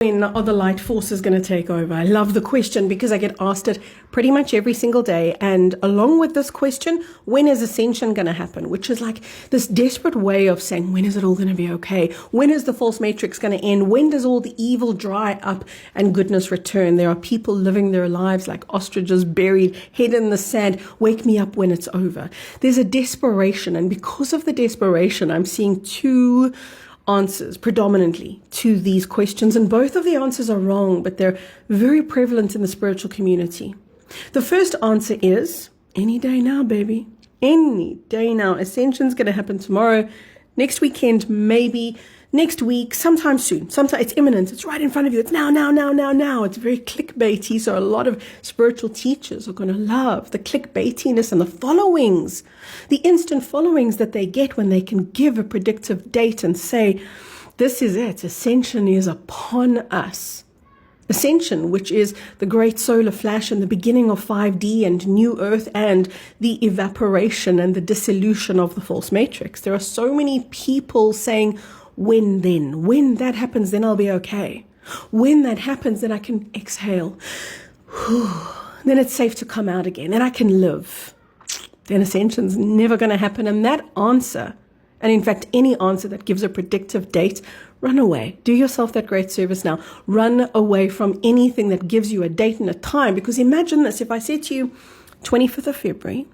When are the light forces going to take over? I love the question because I get asked it pretty much every single day. And along with this question, when is ascension going to happen? Which is like this desperate way of saying, when is it all going to be okay? When is the false matrix going to end? When does all the evil dry up and goodness return? There are people living their lives like ostriches buried, head in the sand. Wake me up when it's over. There's a desperation. And because of the desperation, I'm seeing two answers predominantly to these questions, and both of the answers are wrong, but they're very prevalent in the spiritual community. The first answer is any day now, baby. Any day now. Ascension's going to happen tomorrow, next weekend, maybe next week, sometime soon. Sometime it's imminent. It's right in front of you. It's now. It's very clickbaity. So a lot of spiritual teachers are going to love the clickbaitiness and the followings, the instant followings that they get when they can give a predictive date and say, this is it. Ascension is upon us. Ascension, which is the great solar flash and the beginning of 5D and new earth and the evaporation and the dissolution of the false matrix. There are so many people saying, when then? When that happens, then I'll be okay. When that happens, then I can exhale. Then it's safe to come out again. Then I can live. Then ascension's never going to happen. And that answer, and in fact, any answer that gives a predictive date, run away. Do yourself that great service now. Run away from anything that gives you a date and a time. Because imagine this, if I said to you, 25th of February,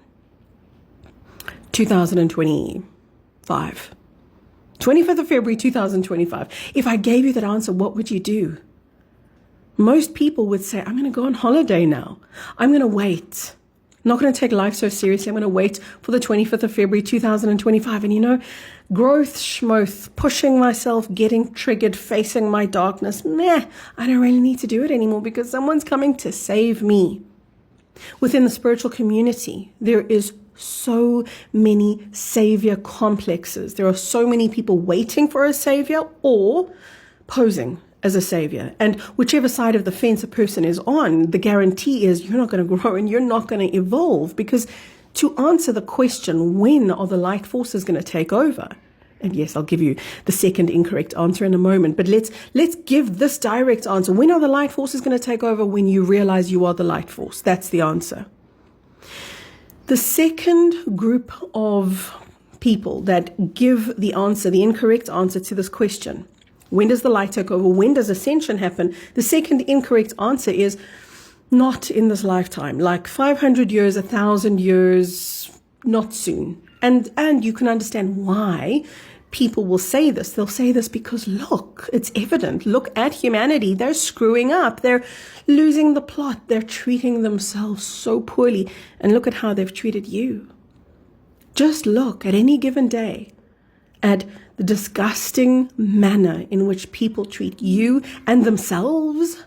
2025. 25th of February, 2025. If I gave you that answer, what would you do? Most people would say, I'm going to go on holiday now. I'm going to wait. I'm not going to take life so seriously. I'm going to wait for the 25th of February, 2025. And growth, schmoth, pushing myself, getting triggered, facing my darkness. I don't really need to do it anymore because someone's coming to save me. Within the spiritual community, there is so many savior complexes. There are so many people waiting for a savior or posing as a savior. And whichever side of the fence a person is on, the guarantee is you're not going to grow and you're not going to evolve, because to answer the question, when are the light forces going to take over? And yes, I'll give you the second incorrect answer in a moment, but let's give this direct answer. When are the light forces going to take over? When you realize you are the light force. That's the answer. The second group of people that give the answer, the incorrect answer to this question, when does the light take over? When does ascension happen? The second incorrect answer is not in this lifetime, like 500 years, 1,000 years, not soon. And you can understand why people will say this. They'll say this because, look, it's evident. Look at humanity. They're screwing up. They're losing the plot. They're treating themselves so poorly. And look at how they've treated you. Just look at any given day at the disgusting manner in which people treat you and themselves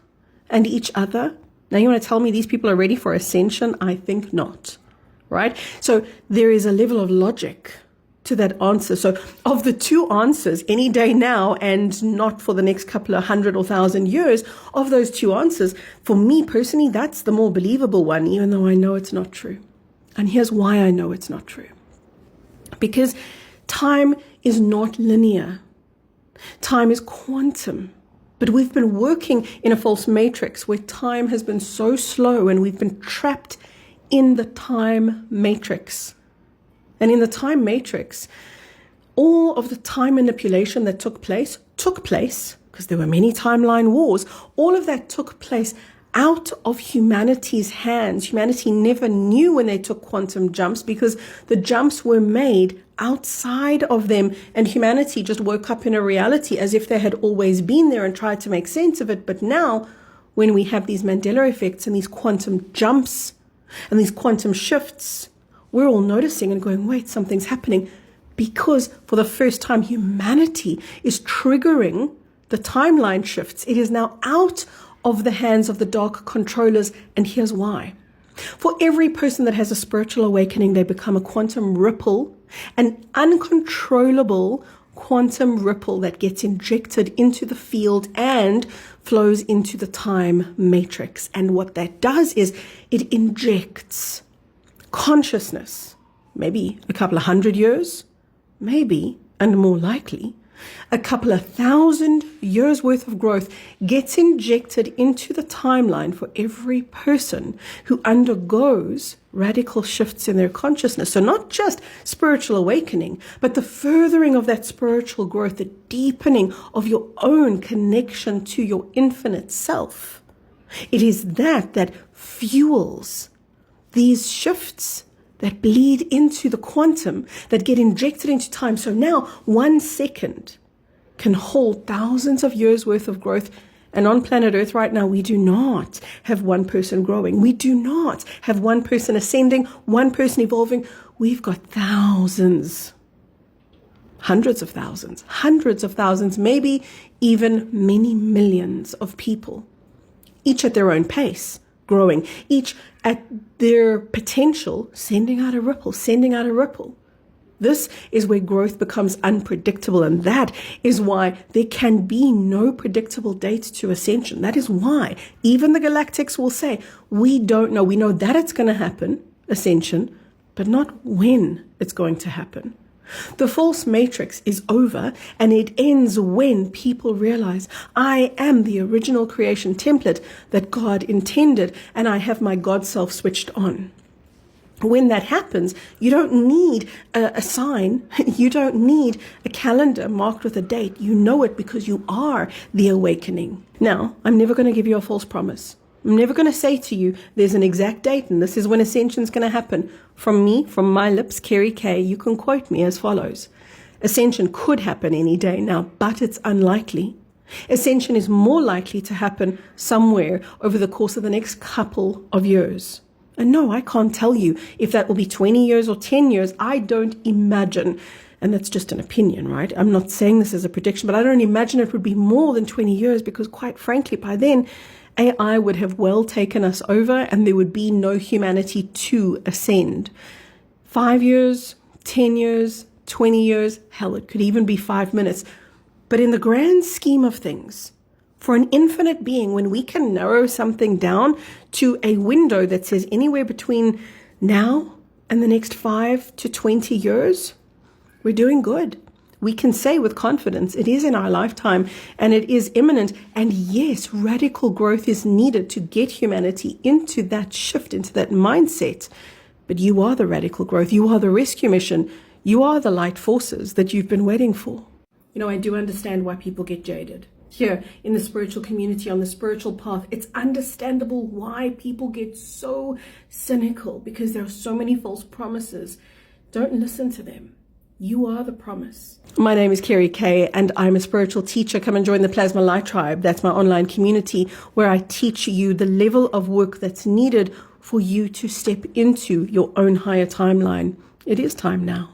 and each other. Now you want to tell me these people are ready for ascension? I think not. Right? So there is a level of logic to that answer. So of the two answers, any day now and not for the next couple of 100 or 1,000 years, of those two answers, for me personally, that's the more believable one, even though I know it's not true. And here's why I know it's not true. Because time is not linear. Time is quantum. But we've been working in a false matrix where time has been so slow and we've been trapped in the time matrix. And in the time matrix, all of the time manipulation that took place, because there were many timeline wars, all of that took place out of humanity's hands. Humanity never knew when they took quantum jumps because the jumps were made outside of them, and humanity just woke up in a reality as if they had always been there and tried to make sense of it. But now, when we have these Mandela effects and these quantum jumps and these quantum shifts, we're all noticing and going, wait, something's happening, because for the first time, humanity is triggering the timeline shifts. It is now out of the hands of the dark controllers, and here's why. For every person that has a spiritual awakening, they become a quantum ripple, an uncontrollable quantum ripple that gets injected into the field and flows into the time matrix. And what that does is it injects consciousness, maybe a couple of 100 years, maybe, and more likely, A couple of 1,000 years worth of growth gets injected into the timeline for every person who undergoes radical shifts in their consciousness. So not just spiritual awakening, but the furthering of that spiritual growth, the deepening of your own connection to your infinite self. It is that fuels these shifts that bleed into the quantum, that get injected into time. So now 1 second can hold thousands of years worth of growth. And on planet Earth right now, we do not have one person growing. We do not have one person ascending, one person evolving. We've got thousands, hundreds of thousands, maybe even many millions of people, each at their own pace, growing, each at their potential, sending out a ripple. This is where growth becomes unpredictable, and that is why there can be no predictable date to ascension. That is why even the galactics will say, we don't know. We know that it's going to happen, ascension, but not when it's going to happen. The false matrix is over, and it ends when people realize, I am the original creation template that God intended, and I have my God self switched on. When that happens, you don't need a sign. You don't need a calendar marked with a date. You know it because you are the awakening. Now, I'm never going to give you a false promise. I'm never going to say to you, there's an exact date and this is when ascension is going to happen. From me, from my lips, Kerry K, you can quote me as follows. Ascension could happen any day now, but it's unlikely. Ascension is more likely to happen somewhere over the course of the next couple of years. And no, I can't tell you if that will be 20 years or 10 years. I don't imagine, and that's just an opinion, right? I'm not saying this as a prediction, but I don't imagine it would be more than 20 years because quite frankly, by then, AI would have well taken us over and there would be no humanity to ascend. 5 years, 10 years, 20 years, hell, it could even be 5 minutes. But in the grand scheme of things, for an infinite being, when we can narrow something down to a window that says anywhere between now and the next 5 to 20 years, we're doing good. We can say with confidence, it is in our lifetime and it is imminent. And yes, radical growth is needed to get humanity into that shift, into that mindset. But you are the radical growth. You are the rescue mission. You are the light forces that you've been waiting for. You know, I do understand why people get jaded. Here in the spiritual community, on the spiritual path, it's understandable why people get so cynical because there are so many false promises. Don't listen to them. You are the promise. My name is Kerry K and I'm a spiritual teacher. Come and join the Plasma Light Tribe. That's my online community where I teach you the level of work that's needed for you to step into your own higher timeline. It is time now.